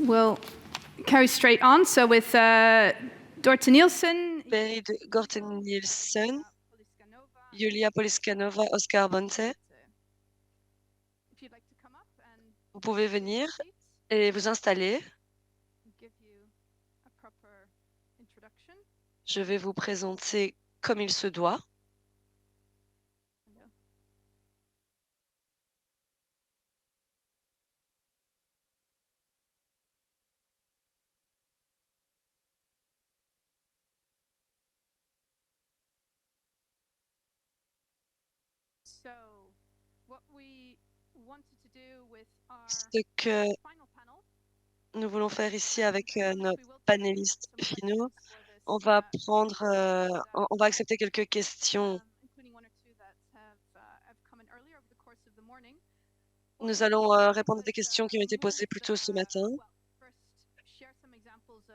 We'll carry straight on. So with Dorte Nielsen, Berit Gorten-Nielsen, Julia Poliskanova, Oscar Bonte. Vous pouvez venir et vous installer. Je vais vous présenter comme il se doit. Ce que nous voulons faire ici avec nos panélistes finaux, on va accepter quelques questions. Nous allons répondre à des questions qui ont été posées plus tôt ce matin.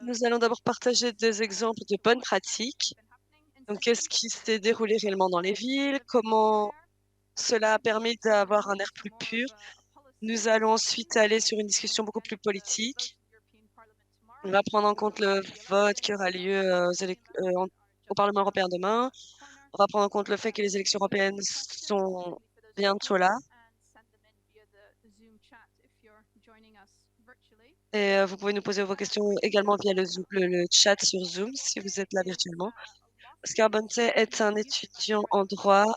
Nous allons d'abord partager des exemples de bonnes pratiques. Donc, qu'est-ce qui s'est déroulé réellement dans les villes? Comment cela a permis d'avoir un air plus pur? Nous allons ensuite aller sur une discussion beaucoup plus politique. On va prendre en compte le vote qui aura lieu au Parlement européen demain. On va prendre en compte le fait que les élections européennes sont bientôt là. Et vous pouvez nous poser vos questions également via le chat sur Zoom si vous êtes là virtuellement. Oscar Bonte est un étudiant en droit.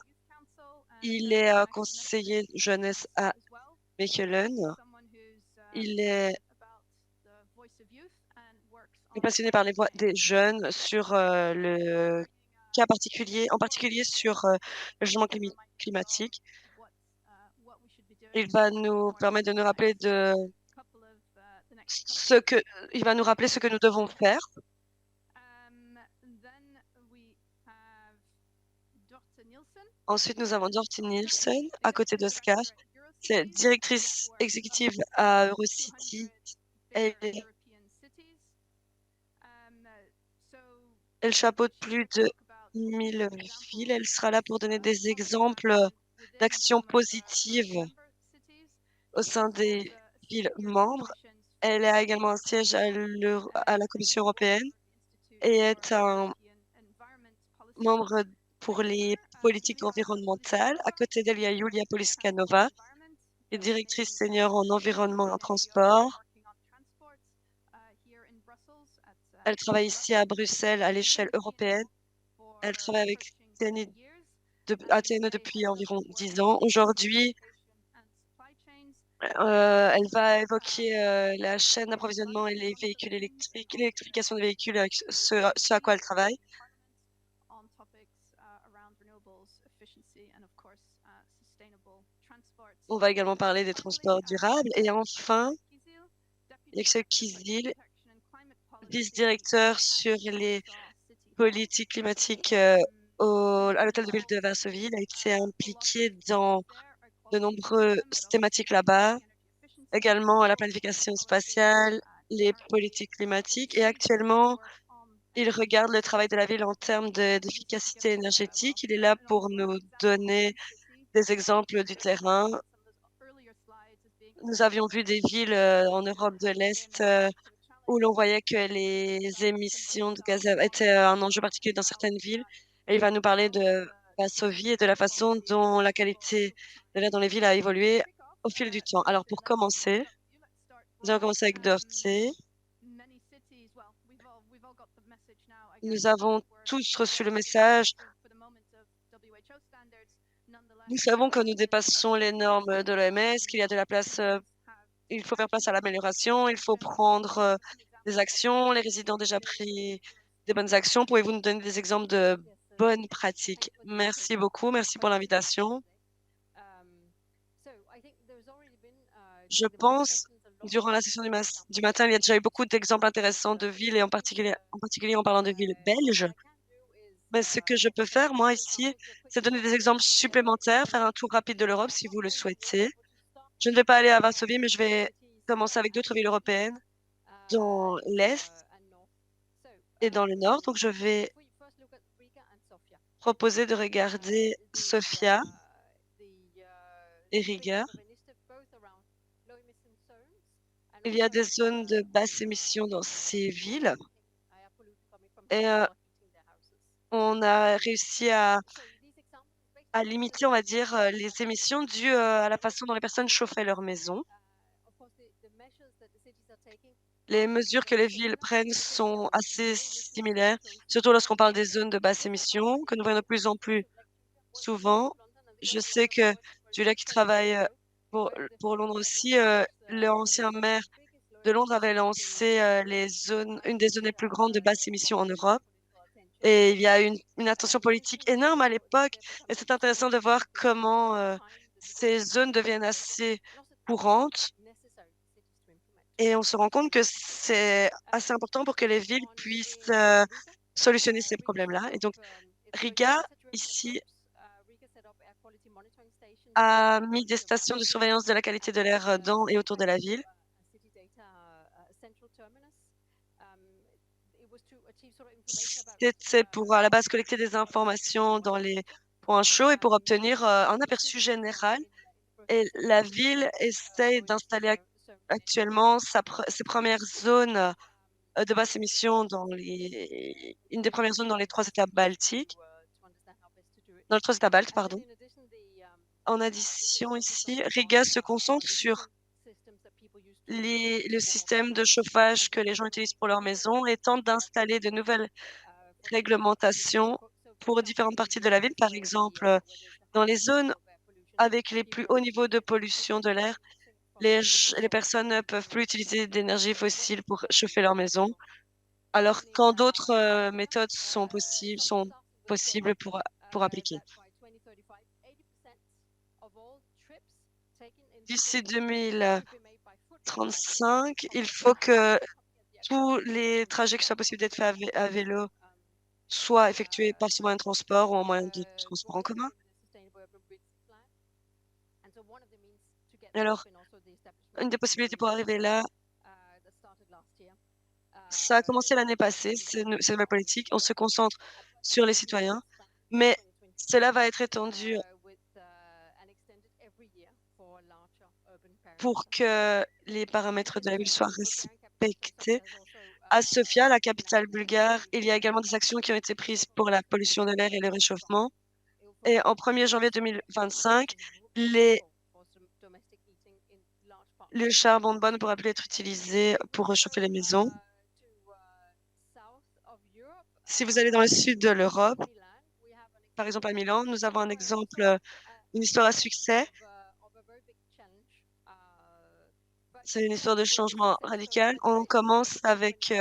Il est conseiller jeunesse à Mechelen. Il est passionné par les voix des jeunes sur le cas particulier, en particulier sur le changement climatique. Il va nous permettre de nous rappeler il va nous rappeler ce que nous devons faire. Ensuite, nous avons Dorte Nielsen à côté d'Oscar. C'est directrice exécutive à Eurocity. Elle chapeaute plus de 1000 villes. Elle sera là pour donner des exemples d'actions positives au sein des villes membres. Elle a également un siège à la Commission européenne et est un membre pour les politiques environnementales. À côté d'elle, il y a Julia Poliskanova, qui est directrice senior en environnement et en transport. Elle travaille ici à Bruxelles à l'échelle européenne. Elle travaille avec TNE depuis environ 10 ans. Aujourd'hui, elle va évoquer la chaîne d'approvisionnement et les véhicules électriques, l'électrification des véhicules, avec ce à quoi elle travaille. On va également parler des transports durables. Et enfin, Yaxel Kizil, vice-directeur sur les politiques climatiques à l'hôtel de ville de Varsovie. Il a été impliqué dans de nombreuses thématiques là-bas, également à la planification spatiale, les politiques climatiques. Et actuellement, il regarde le travail de la ville en termes d'efficacité énergétique. Il est là pour nous donner des exemples du terrain. Nous avions vu des villes en Europe de l'Est où l'on voyait que les émissions de gaz étaient un enjeu particulier dans certaines villes. Et il va nous parler de Varsovie et de la façon dont la qualité de l'air dans les villes a évolué au fil du temps. Alors, pour commencer, nous allons commencer avec Dorte. Nous avons tous reçu le message. Nous savons que nous dépassons les normes de l'OMS, qu'il y a de la place, il faut faire place à l'amélioration, il faut prendre des actions. Les résidents ont déjà pris des bonnes actions. Pouvez-vous nous donner des exemples de bonnes pratiques? Merci beaucoup, merci pour l'invitation. Je pense, durant la session du matin, il y a déjà eu beaucoup d'exemples intéressants de villes et en particulier en parlant de villes belges. Mais ce que je peux faire, moi, ici, c'est donner des exemples supplémentaires, faire un tour rapide de l'Europe si vous le souhaitez. Je ne vais pas aller à Varsovie, mais je vais commencer avec d'autres villes européennes dans l'Est et dans le Nord. Donc, je vais proposer de regarder Sofia et Riga. il y a des zones de basse émission dans ces villes et on a réussi à limiter, on va dire, les émissions dues, à la façon dont les personnes chauffaient leur maison. Les mesures que les villes prennent sont assez similaires, surtout lorsqu'on parle des zones de basse émission, que nous voyons de plus en plus souvent. Je sais que Julia qui travaille, pour Londres aussi, l'ancien maire de Londres avait lancé, une des zones les plus grandes de basse émission en Europe et il y a une attention politique énorme à l'époque et c'est intéressant de voir comment, ces zones deviennent assez courantes et on se rend compte que c'est assez important pour que les villes puissent, solutionner ces problèmes-là et donc Riga, ici, a mis des stations de surveillance de la qualité de l'air, dans et autour de la ville. C'était pour, à la base, collecter des informations dans les points chauds et pour obtenir, un aperçu général et la ville essaie d'installer actuellement ses premières zones, de basse émission dans une des premières zones dans les 3 États baltiques dans les 3 États baltes, pardon. En addition ici, Riga se concentre sur le système de chauffage que les gens utilisent pour leur maison et tente d'installer de nouvelles réglementations pour différentes parties de la ville. Par exemple, dans les zones avec les plus hauts niveaux de pollution de l'air, les personnes ne peuvent plus utiliser d'énergie fossile pour chauffer leur maison, alors quand d'autres méthodes sont possibles pour appliquer. D'ici 2035, il faut que tous les trajets qui soient possibles d'être faits à vélo soient effectués par ce moyen de transport ou en moyen de transport en commun. Alors, une des possibilités pour arriver là, ça a commencé l'année passée, ces nouvelles politiques. On se concentre sur les citoyens, mais cela va être étendu pour que les paramètres de la ville soient respectés. À Sofia, la capitale bulgare, il y a également des actions qui ont été prises pour la pollution de l'air et le réchauffement. Et en 1er janvier 2025, le charbon de bois ne pourra plus être utilisé pour réchauffer les maisons. Si vous allez dans le sud de l'Europe, par exemple à Milan, nous avons un exemple, une histoire à succès. C'est une histoire de changement radical. On commence avec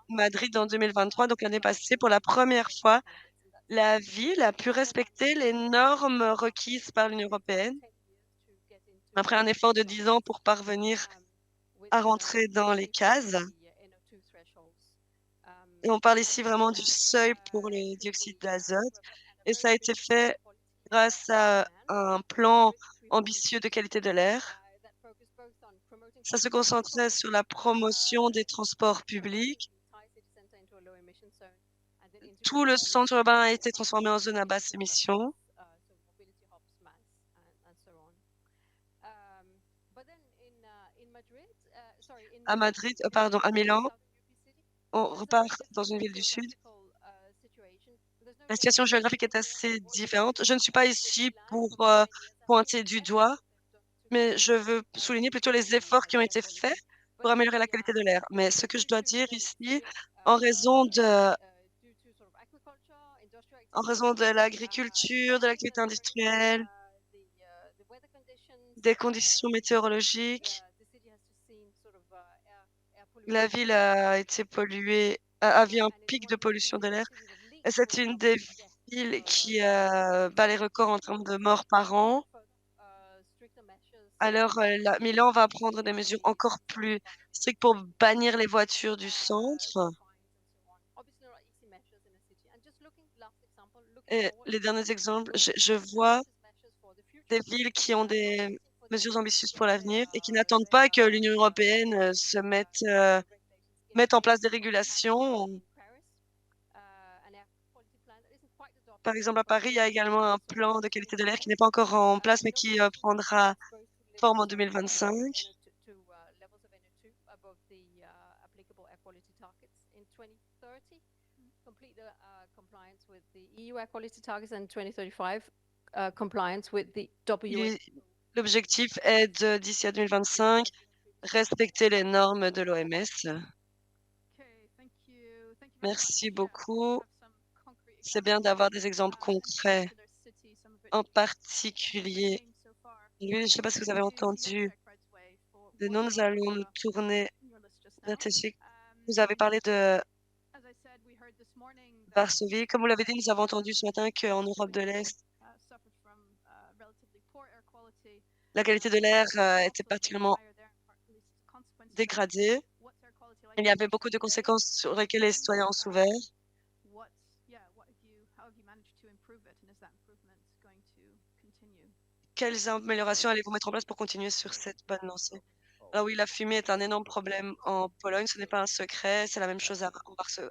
Madrid en 2023, donc l'année passée. Pour la première fois, la ville a pu respecter les normes requises par l'Union européenne après un effort de 10 ans pour parvenir à rentrer dans les cases. Et on parle ici vraiment du seuil pour le dioxyde d'azote. Et ça a été fait grâce à un plan ambitieux de qualité de l'air. Ça se concentrait sur la promotion des transports publics. Tout le centre urbain a été transformé en zone à basse émission. À Madrid, pardon, à Milan, on repart dans une ville du sud. La situation géographique est assez différente. Je ne suis pas ici pour pointer du doigt, mais je veux souligner plutôt les efforts qui ont été faits pour améliorer la qualité de l'air. Mais ce que je dois dire ici, en raison de, en raison de l'agriculture, de l'activité industrielle, des conditions météorologiques, la ville a été polluée, a vu un pic de pollution de l'air. Et c'est une des villes qui bat les records en termes de morts par an. Alors, Milan va prendre des mesures encore plus strictes pour bannir les voitures du centre. Et les derniers exemples, je vois des villes qui ont des mesures ambitieuses pour l'avenir et qui n'attendent pas que l'Union européenne mette en place des régulations. Par exemple, à Paris, il y a également un plan de qualité de l'air qui n'est pas encore en place, mais qui prendra forme en 2025. quality targets in 2030, complete compliance with the EU air quality targets, and 2035 compliance with the WHO. L'objectif est de, d'ici à 2025, respecter les normes de l'OMS. Merci beaucoup. C'est bien d'avoir des exemples concrets, en particulier. Je ne sais pas si vous avez entendu. Nous allons nous tourner vers Tchèque. Vous avez parlé de Varsovie. Comme vous l'avez dit, nous avons entendu ce matin qu'en Europe de l'Est, la qualité de l'air était particulièrement dégradée. Il y avait beaucoup de conséquences sur lesquelles les citoyens ont souffert. Quelles améliorations allez-vous mettre en place pour continuer sur cette bonne lancée? Alors oui, la fumée est un énorme problème en Pologne, ce n'est pas un secret, c'est la même chose à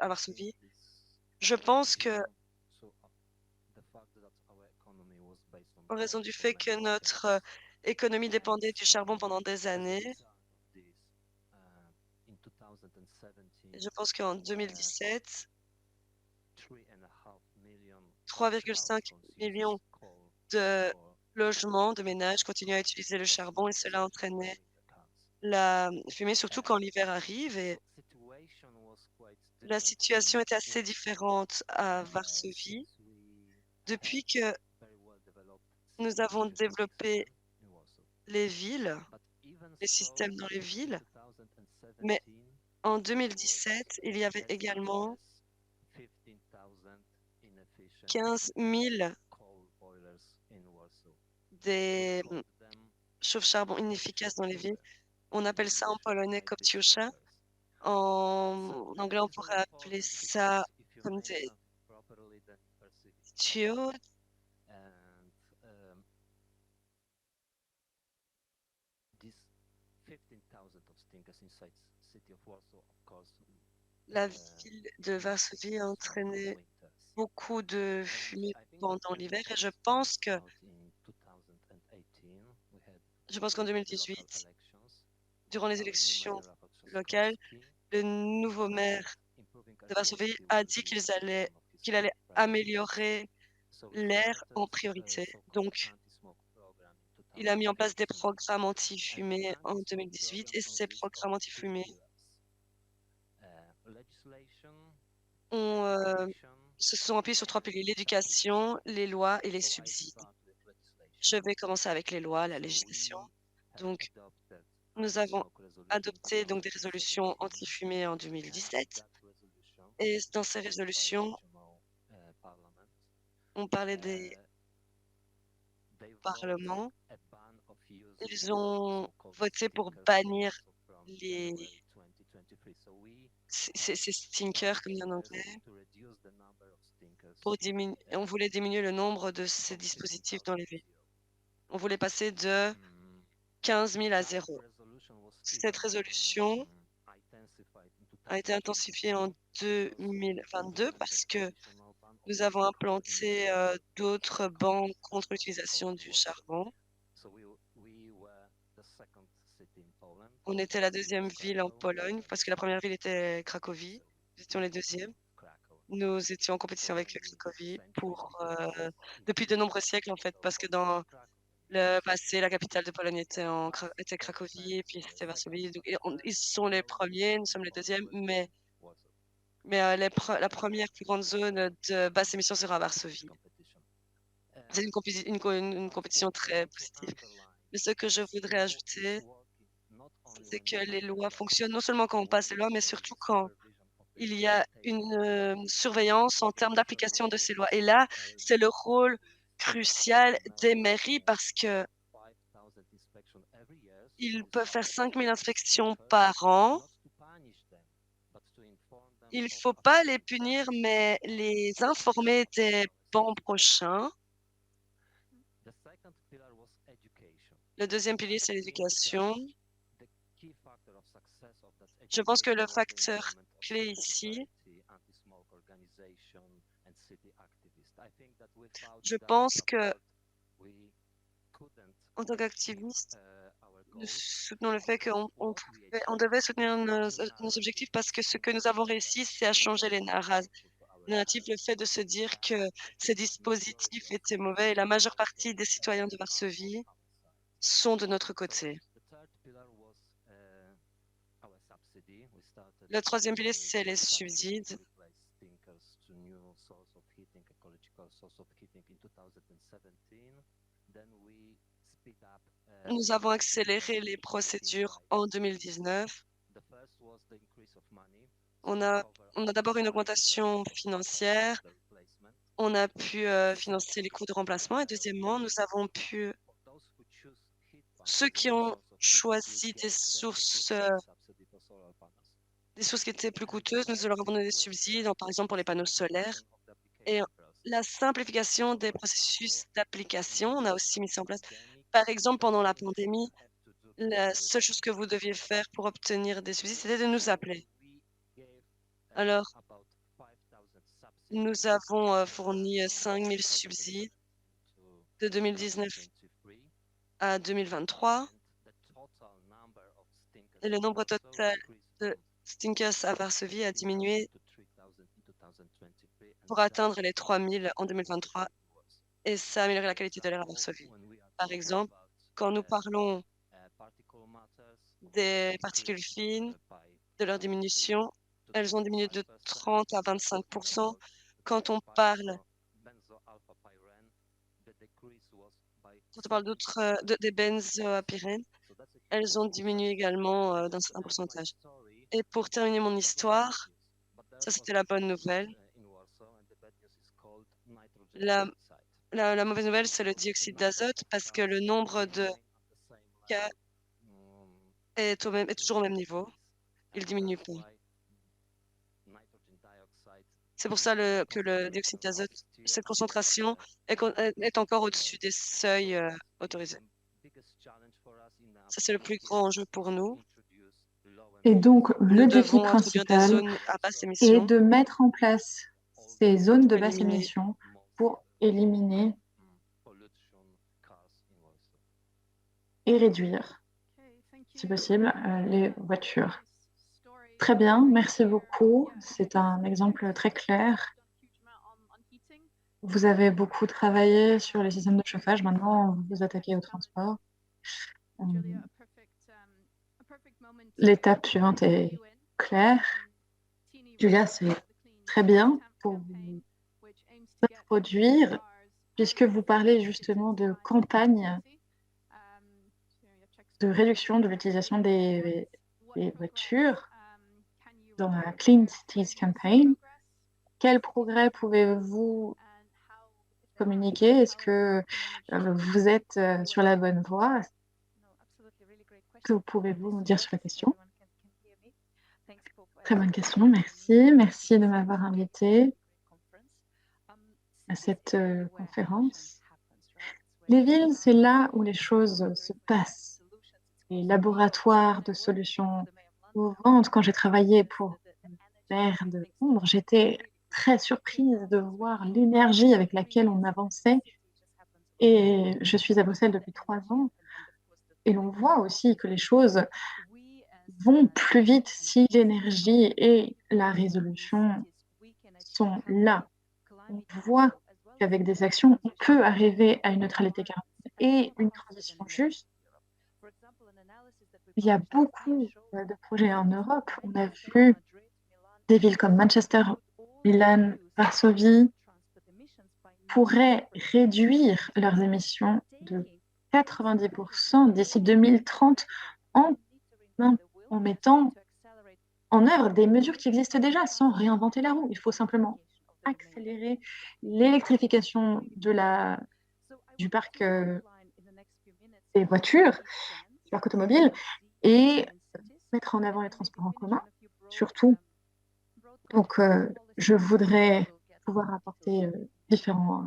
Varsovie. Je pense que, en raison du fait que notre économie dépendait du charbon pendant des années, je pense qu'en 2017, 3,5 millions de logements, de ménages continuaient à utiliser le charbon et cela entraînait la fumée, surtout quand l'hiver arrive. Et la situation était assez différente à Varsovie. Depuis que nous avons développé les villes, les systèmes dans les villes, mais en 2017, il y avait également 15 000 des chauffe-charbon inefficaces dans les villes. On appelle ça en polonais kopciusze. En anglais, on pourrait appeler ça comme des tuyaux. La ville de Varsovie a entraîné beaucoup de fumée pendant l'hiver et je pense qu'en 2018, durant les élections locales, le nouveau maire de Varsovie a dit qu'il allait améliorer l'air en priorité. Donc, il a mis en place des programmes anti-fumée en 2018 et ces programmes anti-fumée se sont appuyés sur 3 piliers: l'éducation, les lois et les subsides. Je vais commencer avec les lois, la législation. Donc, nous avons adopté des résolutions anti-fumée en 2017 et dans ces résolutions, on parlait des parlements. Ils ont voté pour bannir ces stinkers, comme dit en anglais, on voulait diminuer le nombre de ces dispositifs dans les villes. On voulait passer de 15 000 à 0. Cette résolution a été intensifiée en 2022 parce que nous avons implanté d'autres bancs contre l'utilisation du charbon. On était la deuxième ville en Pologne parce que la première ville était Cracovie. Nous étions les deuxièmes. Nous étions en compétition avec Cracovie depuis de nombreux siècles en fait, parce que dans le passé, la capitale de Pologne était Cracovie et puis c'était Varsovie. Donc, ils sont les premiers, nous sommes les deuxièmes, mais la première plus grande zone de basse émission sera à Varsovie. C'est une compétition très positive. Mais ce que je voudrais ajouter, c'est que les lois fonctionnent non seulement quand on passe les lois, mais surtout quand il y a une surveillance en termes d'application de ces lois. Et là, c'est le rôle crucial des mairies parce que ils peuvent faire 5 000 inspections par an. Il ne faut pas les punir, mais les informer des bans prochains. Le deuxième pilier, c'est l'éducation. Je pense que le facteur clé ici, je pense que en tant qu'activiste, Nous soutenons le fait on devait soutenir nos objectifs parce que ce que nous avons réussi, c'est à changer les narratifs, le fait de se dire que ces dispositifs étaient mauvais et la majeure partie des citoyens de Varsovie sont de notre côté. Le troisième pilier, c'est les subsides. Nous avons accéléré les procédures en 2019. On a d'abord une augmentation financière. On a pu financer les coûts de remplacement. Et deuxièmement, nous avons pu... Ceux qui ont choisi des sources qui étaient plus coûteuses, nous leur avons donné des subsides, par exemple pour les panneaux solaires. Et la simplification des processus d'application, on a aussi mis ça en place. Par exemple, pendant la pandémie, la seule chose que vous deviez faire pour obtenir des subsides, c'était de nous appeler. Alors, nous avons fourni 5 000 subsides de 2019 à 2023. Et le nombre total de stinkers à Varsovie a diminué pour atteindre les 3 000 en 2023. Et ça a amélioré la qualité de l'air à Varsovie. Par exemple, quand nous parlons des particules fines, de leur diminution, elles ont diminué de 30 à 25%. Quand on parle des benzoapyrènes, elles ont diminué également d'un certain pourcentage. Et pour terminer mon histoire, ça c'était la bonne nouvelle. La mauvaise nouvelle, c'est le dioxyde d'azote parce que le nombre de cas est toujours au même niveau. Il diminue pas. C'est pour ça que le dioxyde d'azote, cette concentration est encore au-dessus des seuils autorisés. Ça, c'est le plus grand enjeu pour nous. Et donc, le Nous défi devons introduire des principal zones à basse est émission de mettre en place ces zones de pour basse éliminer émission pour éliminer et réduire, si possible, les voitures. Très bien, merci beaucoup. C'est un exemple très clair. Vous avez beaucoup travaillé sur les systèmes de chauffage. Maintenant, vous vous attaquez au transport. L'étape suivante est claire. Julia, c'est très bien pour vous introduire, puisque vous parlez justement de campagne de réduction de l'utilisation des voitures dans la Clean Cities Campaign. Quel progrès pouvez-vous communiquer? Est-ce que vous êtes sur la bonne voie? Que pouvez-vous nous dire sur la question? Très bonne question, merci. Merci de m'avoir invité à cette conférence. Les villes, c'est là où les choses se passent. Les laboratoires de solutions innovantes. Quand j'ai travaillé pour maire de Londres, j'étais très surprise de voir l'énergie avec laquelle on avançait. Et je suis à Bruxelles depuis 3 ans. Et l'on voit aussi que les choses vont plus vite si l'énergie et la résolution sont là. On voit qu'avec des actions, on peut arriver à une neutralité carbone et une transition juste. Il y a beaucoup de projets en Europe. On a vu des villes comme Manchester, Milan, Varsovie pourraient réduire leurs émissions de 90% d'ici 2030 en mettant en œuvre des mesures qui existent déjà sans réinventer la roue. Il faut simplement accélérer l'électrification du parc des voitures, du parc automobile, et mettre en avant les transports en commun, surtout. Donc, je voudrais pouvoir apporter différents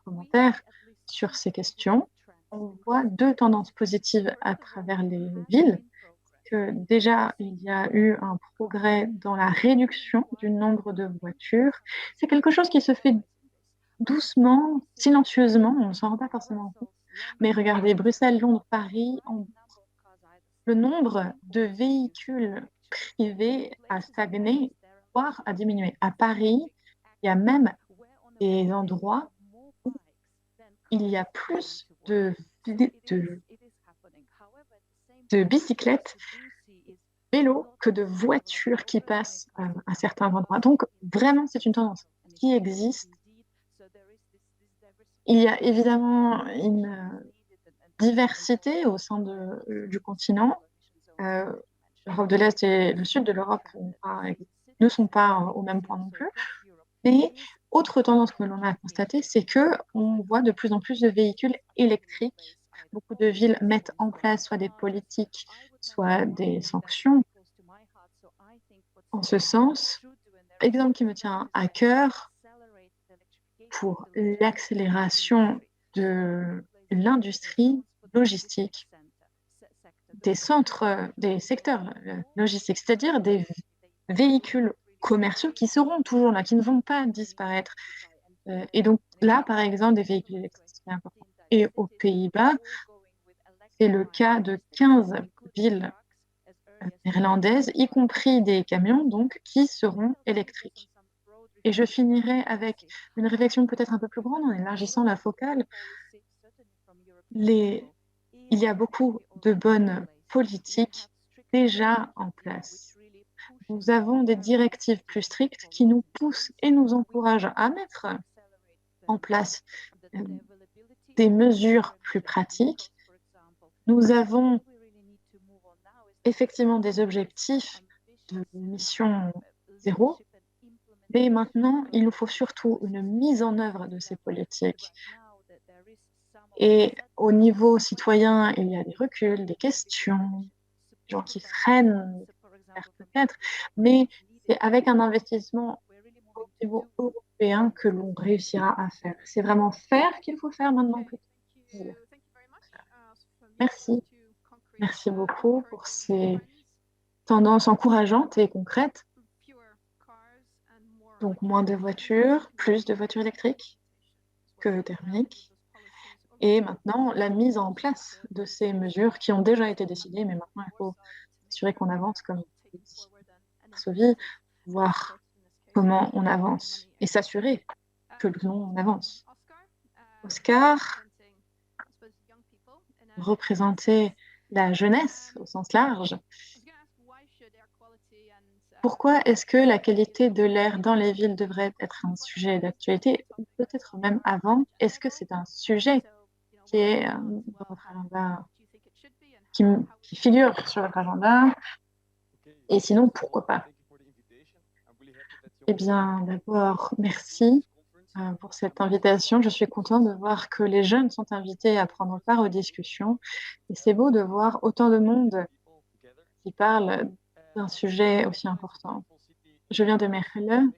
commentaires sur ces questions. On voit 2 tendances positives à travers les villes. Que déjà, il y a eu un progrès dans la réduction du nombre de voitures. C'est quelque chose qui se fait doucement, silencieusement, on ne s'en rend pas forcément compte. Mais regardez, Bruxelles, Londres, Paris ont le nombre de véhicules privés a stagné, voire a diminué. À Paris, il y a même des endroits où il y a plus de bicyclettes, vélos que de voitures qui passent à certains endroits. Donc, vraiment, c'est une tendance qui existe. Il y a évidemment une diversité au sein du continent. L'Europe de l'Est et le sud de l'Europe ne sont pas au même point non plus. Mais autre tendance que l'on a constatée, c'est qu'on voit de plus en plus de véhicules électriques. Beaucoup de villes mettent en place soit des politiques, soit des sanctions en ce sens. Exemple qui me tient à cœur pour l'accélération de l'industrie logistique, des secteurs logistiques, c'est-à-dire des véhicules commerciaux qui seront toujours là, qui ne vont pas disparaître. Et donc là, par exemple, des véhicules électriques, c'est important. Et aux Pays-Bas, c'est le cas de 15 villes néerlandaises, y compris des camions, donc, qui seront électriques. Et je finirai avec une réflexion peut-être un peu plus grande en élargissant la focale. Il y a beaucoup de bonnes politiques déjà en place. Nous avons des directives plus strictes qui nous poussent et nous encouragent à mettre en place des mesures plus pratiques. Nous avons effectivement des objectifs de mission zéro, mais maintenant, il nous faut surtout une mise en œuvre de ces politiques. Et au niveau citoyen, il y a des reculs, des questions, des gens qui freinent, peut-être, mais c'est avec un investissement au niveau européen que l'on réussira à faire. C'est vraiment faire qu'il faut faire maintenant plutôt que dire. Merci. Merci beaucoup pour ces tendances encourageantes et concrètes. Donc moins de voitures, plus de voitures électriques que thermiques. Et maintenant, la mise en place de ces mesures qui ont déjà été décidées, mais maintenant, il faut s'assurer qu'on avance comme Varsovie, voir comment on avance et s'assurer que l'on avance. Oscar représentait la jeunesse au sens large. Pourquoi est-ce que la qualité de l'air dans les villes devrait être un sujet d'actualité, ou peut-être même avant? Est-ce que c'est un sujet qui est dans votre agenda, qui figure sur votre agenda? Et sinon, pourquoi pas? Eh bien, d'abord, merci pour cette invitation. Je suis contente de voir que les jeunes sont invités à prendre part aux discussions. Et c'est beau de voir autant de monde qui parle d'un sujet aussi important. Je viens de Mechelen,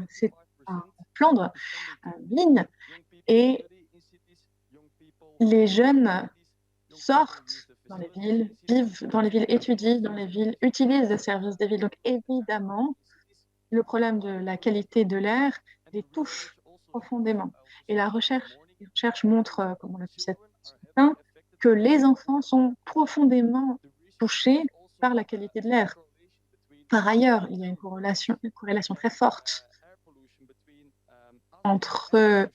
c'est en Flandre, Ligne, et les jeunes sortent dans les villes, vivent dans les villes, étudient dans les villes, utilisent les services des villes. Donc évidemment, le problème de la qualité de l'air les touche profondément. Et les recherches montrent, comme on l'a vu ce matin, que les enfants sont profondément touchés par la qualité de l'air. Par ailleurs, il y a une corrélation très forte entre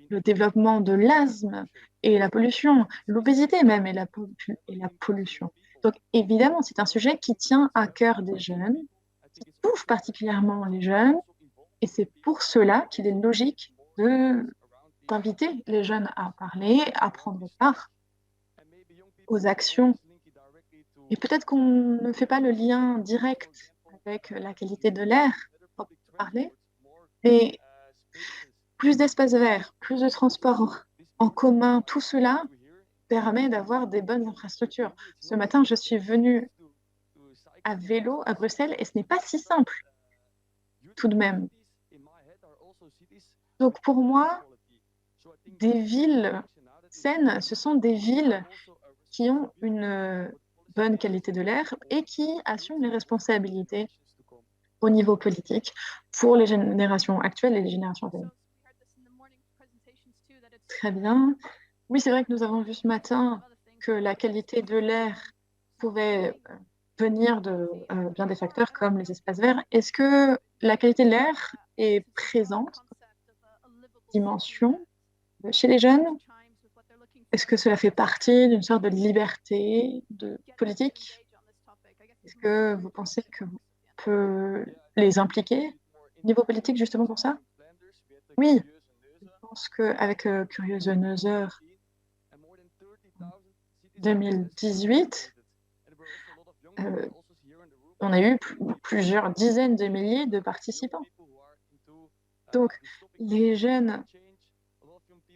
le développement de l'asthme et la pollution, l'obésité même et la pollution. Donc évidemment, c'est un sujet qui tient à cœur des jeunes, qui touche particulièrement les jeunes, et c'est pour cela qu'il est logique d'inviter les jeunes à parler, à prendre part aux actions. Et peut-être qu'on ne fait pas le lien direct avec la qualité de l'air, parler, mais plus d'espaces verts, plus de transports en commun, tout cela permet d'avoir des bonnes infrastructures. Ce matin, je suis venue à vélo à Bruxelles et ce n'est pas si simple, tout de même. Donc pour moi, des villes saines, ce sont des villes qui ont une bonne qualité de l'air et qui assument les responsabilités au niveau politique pour les générations actuelles et les générations à venir. Très bien. Oui, c'est vrai que nous avons vu ce matin que la qualité de l'air pouvait venir de bien des facteurs comme les espaces verts. Est-ce que la qualité de l'air est présente, dimension, chez les jeunes? Est-ce que cela fait partie d'une sorte de liberté politique? Est-ce que vous pensez que vous peut les impliquer au niveau politique justement pour ça? Oui, je pense qu'avec Curious Another 2018, on a eu plusieurs dizaines de milliers de participants. Donc, les jeunes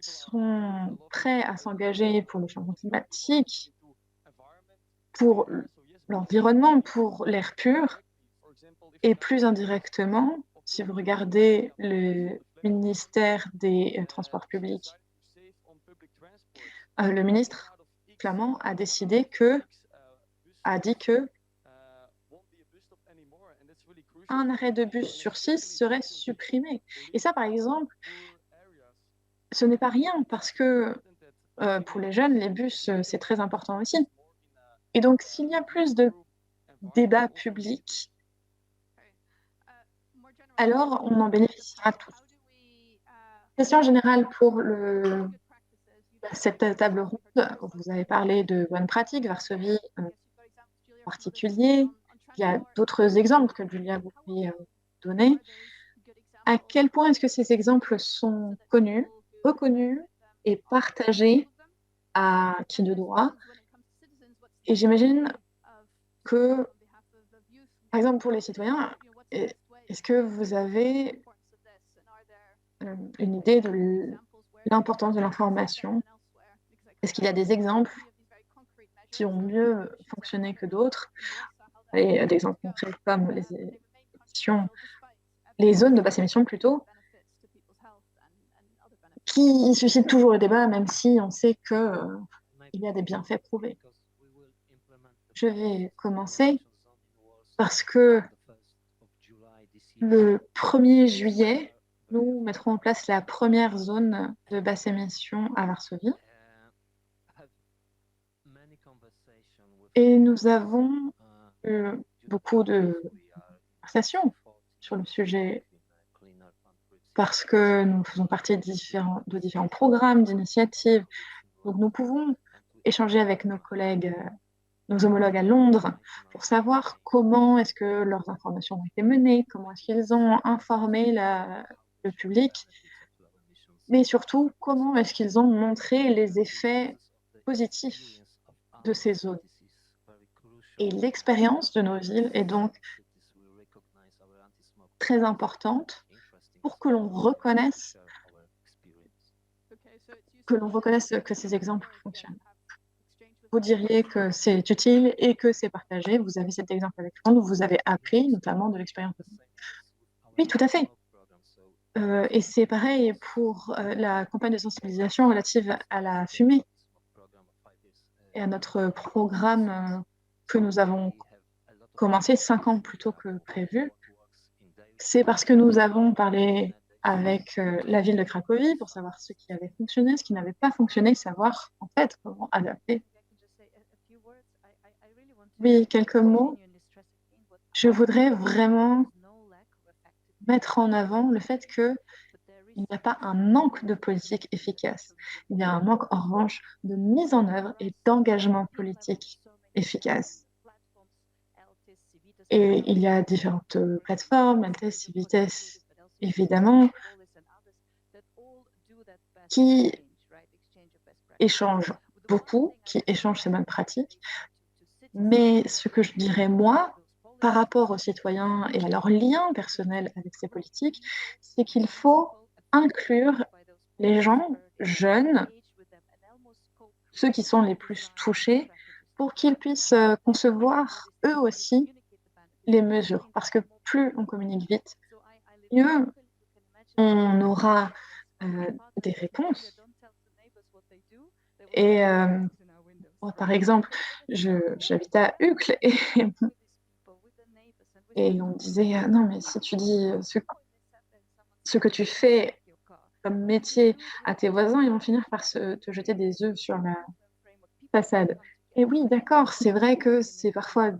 sont prêts à s'engager pour le changement climatique, pour l'environnement, pour l'air pur, et plus indirectement, si vous regardez le ministère des Transports publics, le ministre flamand a dit que un arrêt de bus sur 6 serait supprimé. Et ça, par exemple, ce n'est pas rien parce que pour les jeunes, les bus, c'est très important aussi. Et donc, s'il y a plus de débats publics, alors on en bénéficiera tous. Question générale pour cette table ronde. Vous avez parlé de bonnes pratiques, Varsovie en particulier. Il y a d'autres exemples que Julia vous pourriez donner. À quel point est-ce que ces exemples sont connus, reconnus et partagés à qui de droit? Et j'imagine que, par exemple, pour les citoyens, est-ce que vous avez une idée de l'importance de l'information? Est-ce qu'il y a des exemples qui ont mieux fonctionné que d'autres? Et d'exemples concrets comme les zones de basse émission plutôt, qui suscitent toujours le débat, même si on sait qu'il y a des bienfaits prouvés. Je vais commencer parce que le 1er juillet, nous mettrons en place la première zone de basse émission à Varsovie. Et nous avons eu beaucoup de conversations sur le sujet parce que nous faisons partie de différents programmes, d'initiatives. Donc nous pouvons échanger avec nos collègues, nos homologues à Londres, pour savoir comment est-ce que leurs informations ont été menées, comment est-ce qu'ils ont informé le public, mais surtout comment est-ce qu'ils ont montré les effets positifs de ces zones. Et l'expérience de nos villes est donc très importante pour que l'on reconnaisse que ces exemples fonctionnent. Vous diriez que c'est utile et que c'est partagé. Vous avez cet exemple avec Londres, vous avez appris notamment de l'expérience de Londres. Oui, tout à fait. Et c'est pareil pour la campagne de sensibilisation relative à la fumée et à notre programme que nous avons commencé 5 ans plus tôt que prévu. C'est parce que nous avons parlé avec la ville de Cracovie pour savoir ce qui avait fonctionné, ce qui n'avait pas fonctionné, savoir en fait comment adapter. Oui, quelques mots. Je voudrais vraiment mettre en avant le fait qu'il n'y a pas un manque de politique efficace. Il y a un manque, en revanche, de mise en œuvre et d'engagement politique efficace. Et il y a différentes plateformes, LTS, Civitas, évidemment, qui échangent beaucoup, qui échangent ces bonnes pratiques. Mais ce que je dirais, moi, par rapport aux citoyens et à leur lien personnel avec ces politiques, c'est qu'il faut inclure les gens jeunes, ceux qui sont les plus touchés, pour qu'ils puissent concevoir eux aussi les mesures. Parce que plus on communique vite, mieux on aura des réponses. Et moi, par exemple, j'habite à Uccle et on me disait non, mais si tu dis ce que tu fais comme métier à tes voisins, ils vont finir par te jeter des œufs sur la façade. Et oui, d'accord, c'est vrai que c'est parfois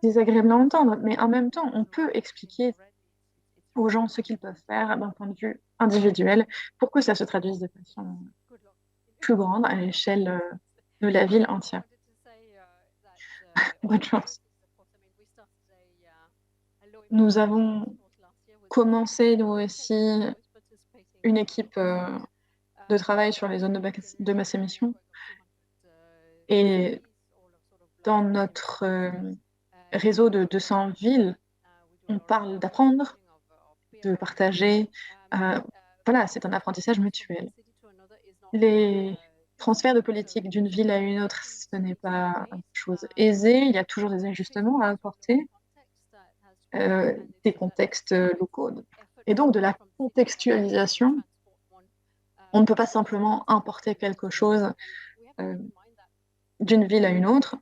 désagréable à entendre, mais en même temps, on peut expliquer aux gens ce qu'ils peuvent faire d'un point de vue individuel pour que ça se traduise de façon plus grande à l'échelle de la ville entière. Bonne chance. Nous avons commencé, nous aussi, une équipe de travail sur les zones de basse émission. Et dans notre réseau de 200 villes, on parle d'apprendre, de partager. Voilà, c'est un apprentissage mutuel. Les transferts de politique d'une ville à une autre, ce n'est pas une chose aisée. Il y a toujours des ajustements à apporter, des contextes locaux. Et donc de la contextualisation. On ne peut pas simplement importer quelque chose d'une ville à une autre.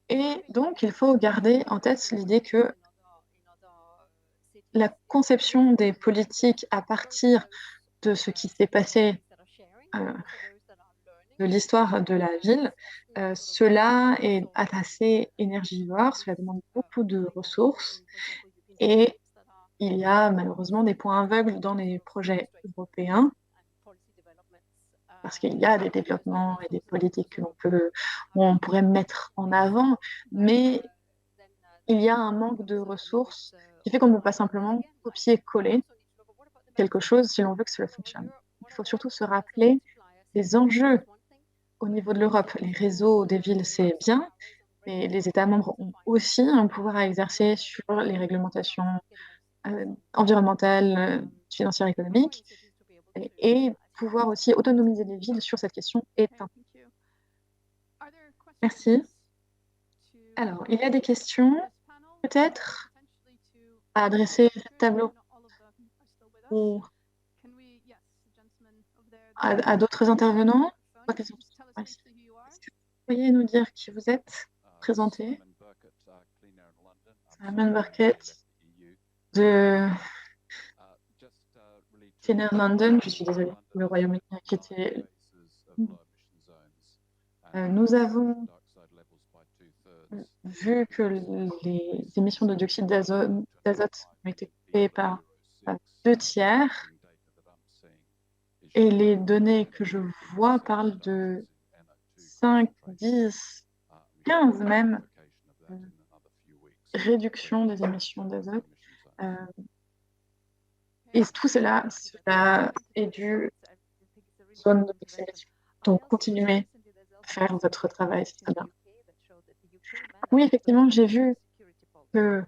Et donc, il faut garder en tête l'idée que la conception des politiques à partir de ce qui s'est passé de l'histoire de la ville, cela est assez énergivore, cela demande beaucoup de ressources et il y a malheureusement des points aveugles dans les projets européens parce qu'il y a des développements et des politiques que on pourrait mettre en avant, mais il y a un manque de ressources qui fait qu'on ne peut pas simplement copier-coller quelque chose si l'on veut que cela fonctionne. Il faut surtout se rappeler des enjeux au niveau de l'Europe. Les réseaux des villes, c'est bien, mais les États membres ont aussi un pouvoir à exercer sur les réglementations environnementales, financières, économiques, et pouvoir aussi autonomiser les villes sur cette question est important. Merci. Alors, il y a des questions, peut-être, à adresser à ce tableau ou à d'autres intervenants. Est-ce que vous pourriez nous dire qui vous êtes, présenter? Simon Burkett de Cleaner London, je suis désolée, le Royaume-Uni a quitté. Nous avons vu que les émissions de dioxyde d'azote ont été coupées par 2 tiers et les données que je vois parlent de 5, 10, 15 même réduction des émissions d'azote. Et tout cela est dû aux zones de basse émission. Donc, continuez à faire votre travail, c'est très bien. Oui, effectivement, j'ai vu que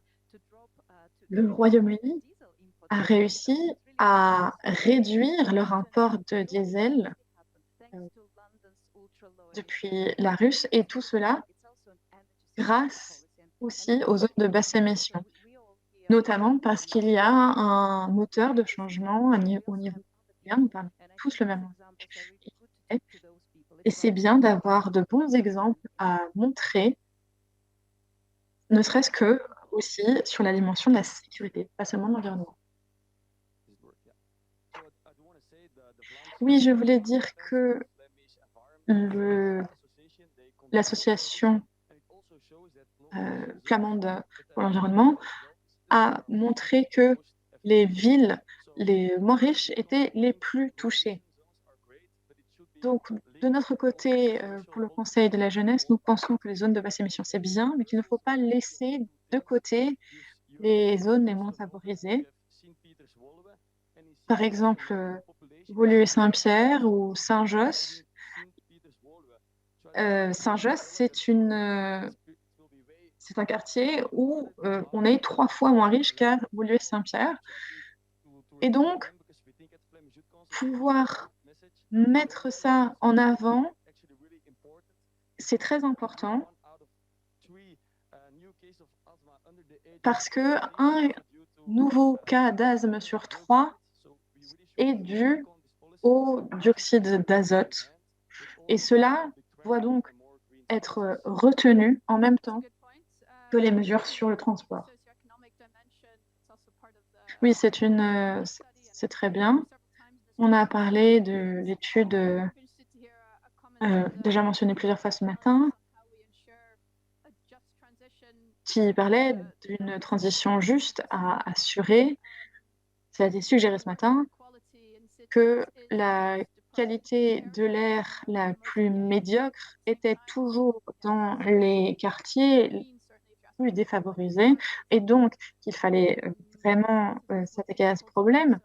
le Royaume-Uni a réussi à réduire leur import de diesel depuis la Russie, et tout cela grâce aussi aux zones de basse émission, notamment parce qu'il y a un moteur de changement au niveau européen, nous parlons tous le même langage. Et c'est bien d'avoir de bons exemples à montrer, ne serait-ce que aussi sur la dimension de la sécurité, pas seulement de l'environnement. Oui, je voulais dire que l'association flamande pour l'environnement a montré que les villes les moins riches étaient les plus touchées. Donc, de notre côté, pour le Conseil de la jeunesse, nous pensons que les zones de basse émission, c'est bien, mais qu'il ne faut pas laisser de côté les zones les moins favorisées. Par exemple, Woluwe-Saint-Pierre ou Saint-Josse. Saint-Josse, c'est un quartier où on est 3 fois moins riche qu'à Woluwe-Saint-Pierre. Et donc, pouvoir mettre ça en avant, c'est très important parce qu'un nouveau cas d'asthme sur 3 est dû au dioxyde d'azote. Et cela doit donc être retenu en même temps que les mesures sur le transport. Oui, c'est très bien. On a parlé de l'étude déjà mentionnée plusieurs fois ce matin qui parlait d'une transition juste à assurer. Ça a été suggéré ce matin que la qualité de l'air la plus médiocre était toujours dans les quartiers les plus défavorisés et donc qu'il fallait vraiment s'attaquer à ce problème.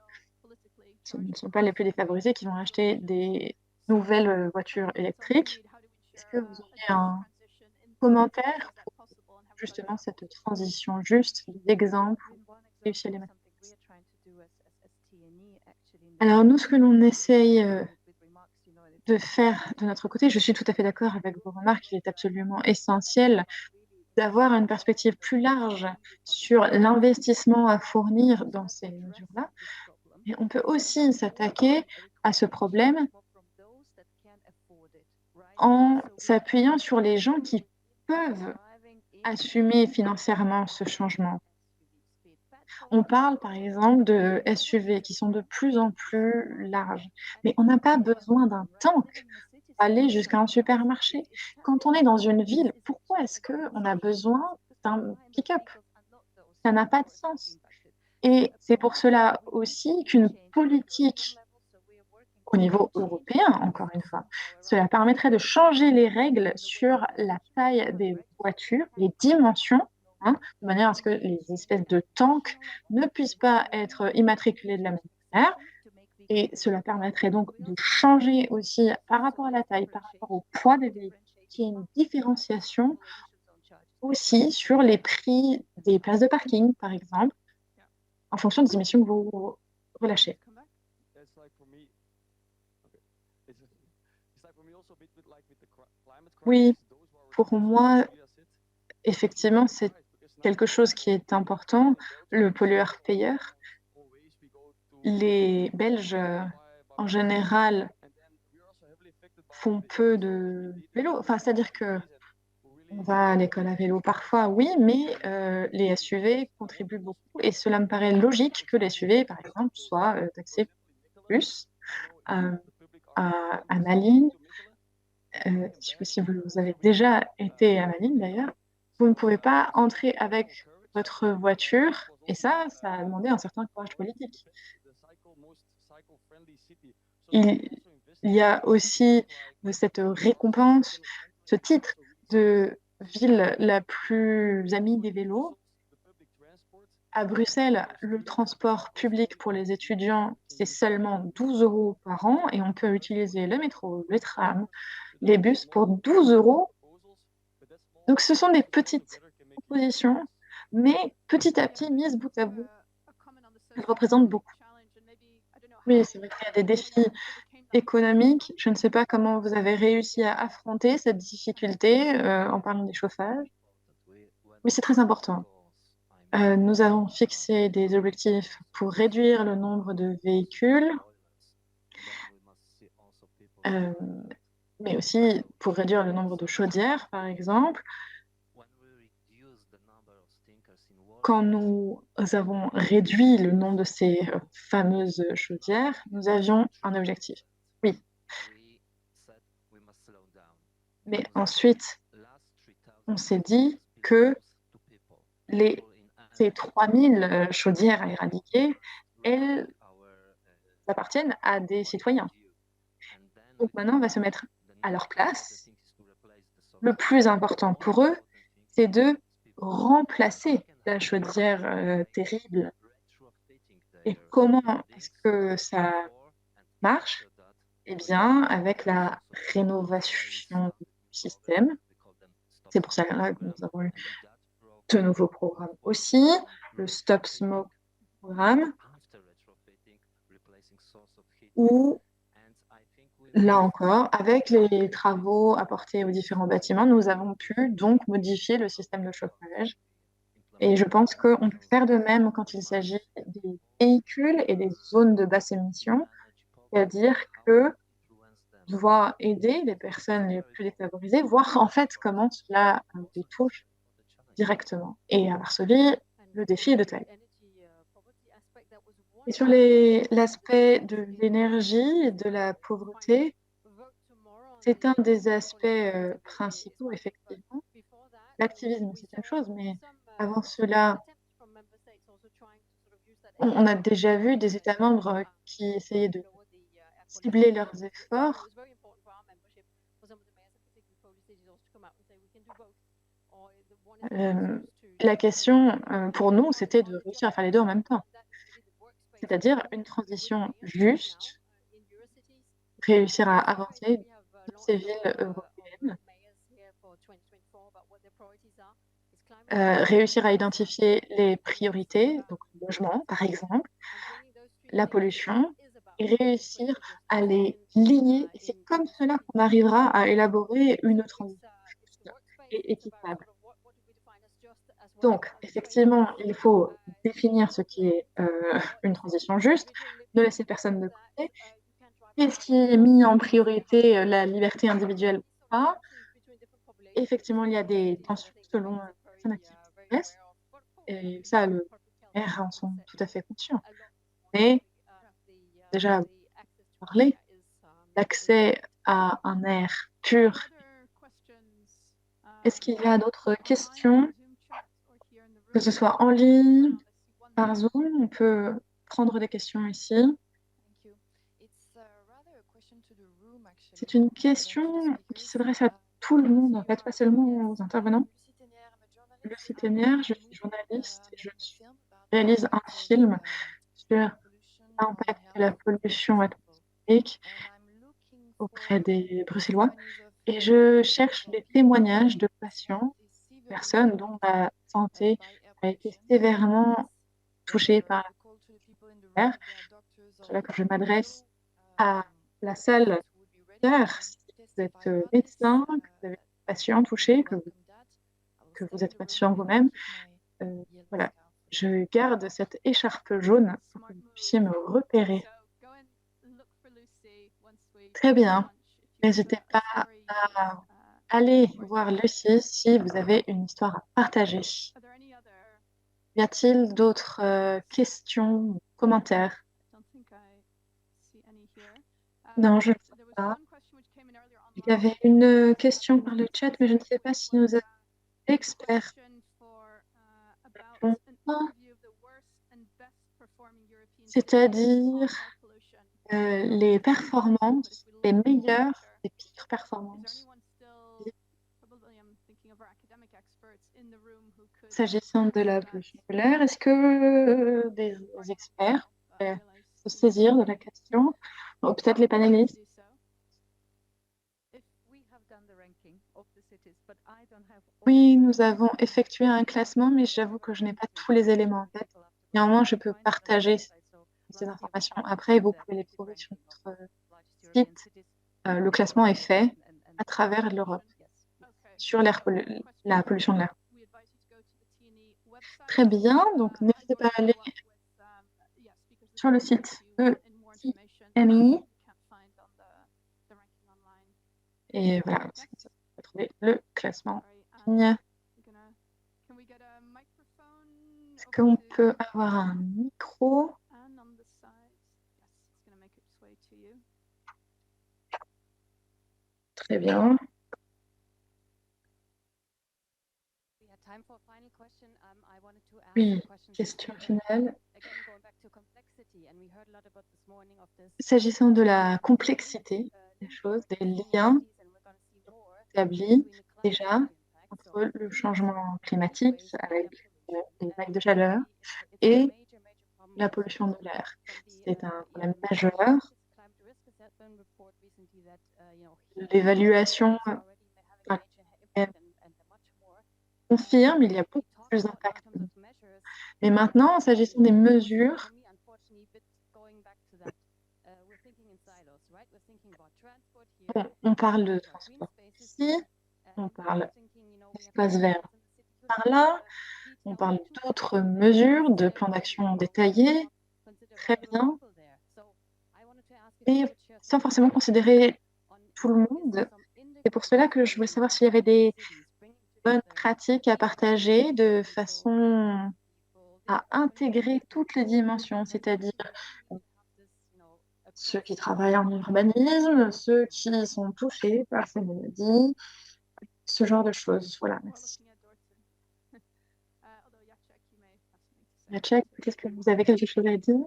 Ce ne sont pas les plus défavorisés qui vont acheter des nouvelles voitures électriques. Est-ce que vous auriez un commentaire pour justement cette transition juste, l'exemple réussi à les mettre en place? Alors nous, ce que l'on essaye de faire de notre côté, je suis tout à fait d'accord avec vos remarques, il est absolument essentiel d'avoir une perspective plus large sur l'investissement à fournir dans ces mesures-là. Et on peut aussi s'attaquer à ce problème en s'appuyant sur les gens qui peuvent assumer financièrement ce changement. On parle par exemple de SUV qui sont de plus en plus larges, mais on n'a pas besoin d'un tank pour aller jusqu'à un supermarché. Quand on est dans une ville, pourquoi est-ce qu'on a besoin d'un pick-up? Ça n'a pas de sens. Et c'est pour cela aussi qu'une politique au niveau européen, encore une fois, cela permettrait de changer les règles sur la taille des voitures, les dimensions, de manière à ce que les espèces de tanks ne puissent pas être immatriculés de la même manière. Et cela permettrait donc de changer aussi par rapport à la taille, par rapport au poids des véhicules, qu'il y ait une différenciation aussi sur les prix des places de parking, par exemple, en fonction des émissions que vous relâchez. Oui, pour moi, effectivement, c'est quelque chose qui est important, le pollueur-payeur. Les Belges, en général, font peu de vélo. Enfin, c'est-à-dire que on va à l'école à vélo parfois, oui, mais les SUV contribuent beaucoup et cela me paraît logique que les SUV, par exemple, soient taxés plus. À Malines, je ne sais pas si vous avez déjà été à Malines d'ailleurs, vous ne pouvez pas entrer avec votre voiture et ça a demandé un certain courage politique. Il y a aussi cette récompense, ce titre de ville la plus amie des vélos. À Bruxelles, le transport public pour les étudiants, c'est seulement 12 € par an et on peut utiliser le métro, le tram, les bus pour 12 €. Donc ce sont des petites propositions, mais petit à petit, mises bout à bout, elles représentent beaucoup. Oui, c'est vrai qu'il y a des défis économiques. Je ne sais pas comment vous avez réussi à affronter cette difficulté en parlant des chauffages. Oui, c'est très important. Nous avons fixé des objectifs pour réduire le nombre de véhicules, mais aussi pour réduire le nombre de chaudières, par exemple. Quand nous avons réduit le nombre de ces fameuses chaudières, nous avions un objectif. Oui. Mais ensuite, on s'est dit que ces 3000 chaudières à éradiquer, elles appartiennent à des citoyens. Donc maintenant, on va se mettre à leur place. Le plus important pour eux, c'est de remplacer la chaudière terrible. Et comment est-ce que ça marche? Eh bien, avec la rénovation du système. C'est pour ça que nous avons eu de nouveaux programmes aussi, le Stop Smoke programme, où, là encore, avec les travaux apportés aux différents bâtiments, nous avons pu donc modifier le système de chauffage. Et je pense qu'on peut faire de même quand il s'agit des véhicules et des zones de basse émission, c'est-à-dire que doit aider les personnes les plus défavorisées, voir en fait comment cela les touche directement. Et à Varsovie, le défi est de taille. Et sur l'aspect de l'énergie et de la pauvreté, c'est un des aspects principaux, effectivement. l'activisme, c'est une chose, mais avant cela, on a déjà vu des États membres qui essayaient de cibler leurs efforts. La question pour nous, c'était de réussir à faire les deux en même temps, c'est-à-dire une transition juste, réussir à avancer dans ces villes européennes, réussir à identifier les priorités, donc le logement par exemple, la pollution, et réussir à les lier. Et c'est comme cela qu'on arrivera à élaborer une transition juste et équitable. Donc, effectivement, il faut définir ce qui est une transition juste, ne laisser personne de côté. Qu'est-ce qui est mis en priorité, la liberté individuelle ou pas? Effectivement, il y a des tensions selon les personnes à qui on s'adresse, et ça, les maires en sont tout à fait conscients. Mais déjà, parler d'accès à un air pur. Est-ce qu'il y a d'autres questions, que ce soit en ligne, par Zoom? On peut prendre des questions ici. C'est une question qui s'adresse à tout le monde, en fait, pas seulement aux intervenants. Lucie Ténière, je suis journaliste et je réalise un film sur l'impact de la pollution atmosphérique auprès des Bruxellois. Et je cherche des témoignages de patients, personnes dont la santé a été sévèrement touchée par l'air. C'est là que je m'adresse à la salle d'art. Si vous êtes médecin, que vous avez des patients touchés, que vous êtes patient vous-même, voilà, je garde cette écharpe jaune pour que vous puissiez me repérer. Très bien. N'hésitez pas à aller voir Lucie si vous avez une histoire à partager. Y a-t-il d'autres questions ou commentaires? Non, je ne sais pas. Il y avait une question par le chat, mais je ne sais pas si nos experts répondent pas. C'est-à-dire les performances, les meilleures, les pires performances. S'agissant de la pollution de l'air, est-ce que des experts pourraient se saisir de la question? Ou peut-être les panélistes? Oui, nous avons effectué un classement, mais j'avoue que je n'ai pas tous les éléments en tête. Néanmoins, je peux partager ces informations. Après, vous pouvez les trouver sur notre site. Le classement est fait à travers l'Europe sur la pollution de l'air. Très bien, donc n'hésitez pas à aller sur le site ETMI. Et voilà, vous pouvez trouver le classement en ligne. Est-ce qu'on peut avoir un micro? Très bien. Oui, question finale. S'agissant de la complexité des choses, des liens établis déjà entre le changement climatique avec les vagues de chaleur et la pollution de l'air. C'est un problème majeur. L'évaluation confirme qu'il y a beaucoup plus d'impact. Mais maintenant, s'agissant des mesures, on parle de transport ici, on parle d'espace vert par là, on parle d'autres mesures, de plans d'action détaillés, très bien, et sans forcément considérer tout le monde. C'est pour cela que je voulais savoir s'il y avait des bonnes pratiques à partager de façon à intégrer toutes les dimensions, c'est-à-dire ceux qui travaillent en urbanisme, ceux qui sont touchés par ces maladies, ce genre de choses. Voilà, merci. Jacek, peut-être que vous avez quelque chose à dire.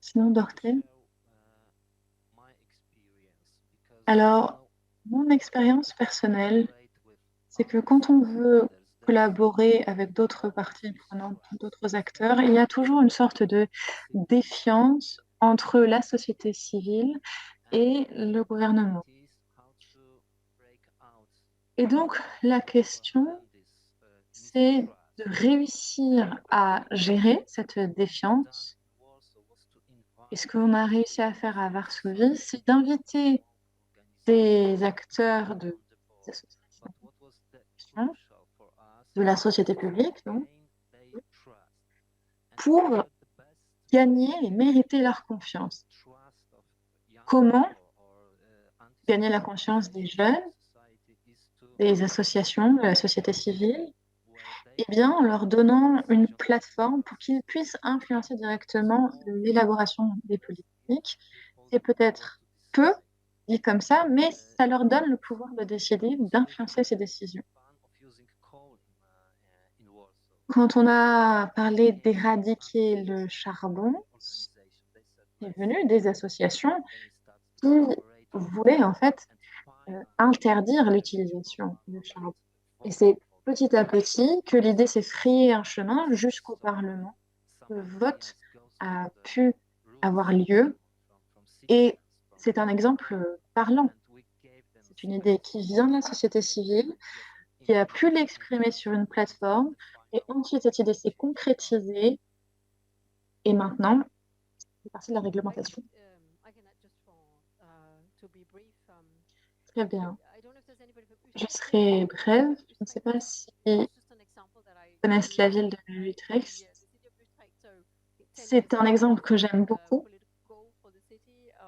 Sinon, Dorten. Alors, mon expérience personnelle, c'est que quand on veut collaborer avec d'autres parties prenantes, d'autres acteurs, il y a toujours une sorte de défiance entre la société civile et le gouvernement. Et donc, la question, c'est de réussir à gérer cette défiance. Et ce qu'on a réussi à faire à Varsovie, c'est d'inviter des acteurs des associations, de la société publique, donc, pour gagner et mériter leur confiance. Comment gagner la confiance des jeunes, des associations, de la société civile? Eh bien, en leur donnant une plateforme pour qu'ils puissent influencer directement l'élaboration des politiques. C'est peut-être peu dit comme ça, mais ça leur donne le pouvoir de décider, d'influencer ces décisions. Quand on a parlé d'éradiquer le charbon, c'est venu des associations qui voulaient en fait interdire l'utilisation du charbon. Et c'est petit à petit que l'idée s'est frayée un chemin jusqu'au Parlement. Le vote a pu avoir lieu et c'est un exemple parlant. C'est une idée qui vient de la société civile, qui a pu l'exprimer sur une plateforme et ensuite cette idée s'est concrétisée et maintenant c'est partie de la réglementation. Très bien. Je serai brève. Je ne sais pas si vous connaissez la ville de Utrecht. C'est un exemple que j'aime beaucoup.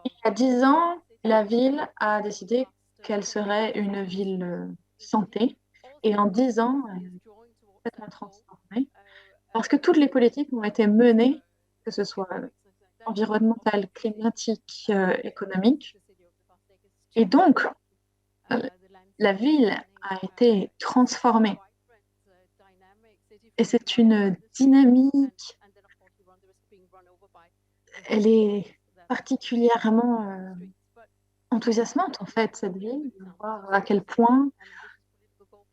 Il y a 10 ans, la ville a décidé qu'elle serait une ville santé. Et en 10 ans, elle est complètement transformée. Parce que toutes les politiques ont été menées, que ce soit environnementales, climatiques, économiques. Et donc, la ville a été transformée. Et c'est une dynamique. Elle est particulièrement enthousiasmante, en fait, cette ville, de voir à quel point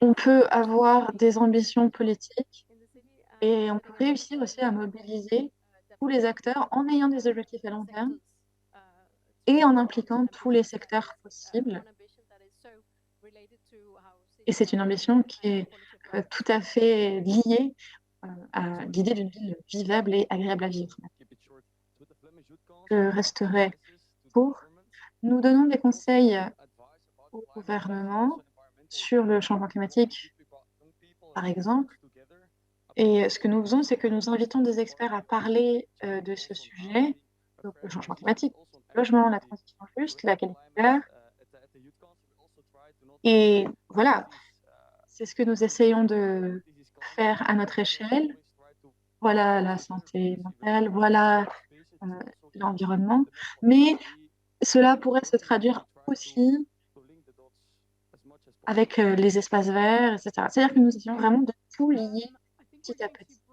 on peut avoir des ambitions politiques et on peut réussir aussi à mobiliser tous les acteurs en ayant des objectifs à long terme et en impliquant tous les secteurs possibles. Et c'est une ambition qui est tout à fait liée à l'idée d'une ville vivable et agréable à vivre. Je resterai court. Nous donnons des conseils au gouvernement sur le changement climatique, par exemple. Et ce que nous faisons, c'est que nous invitons des experts à parler de ce sujet, donc le changement climatique, le logement, la transition juste, la qualité de l'air. Et voilà, c'est ce que nous essayons de faire à notre échelle. Voilà la santé mentale, voilà l'environnement. Mais cela pourrait se traduire aussi avec les espaces verts, etc. C'est-à-dire que nous essayons vraiment de tout lier petit à petit.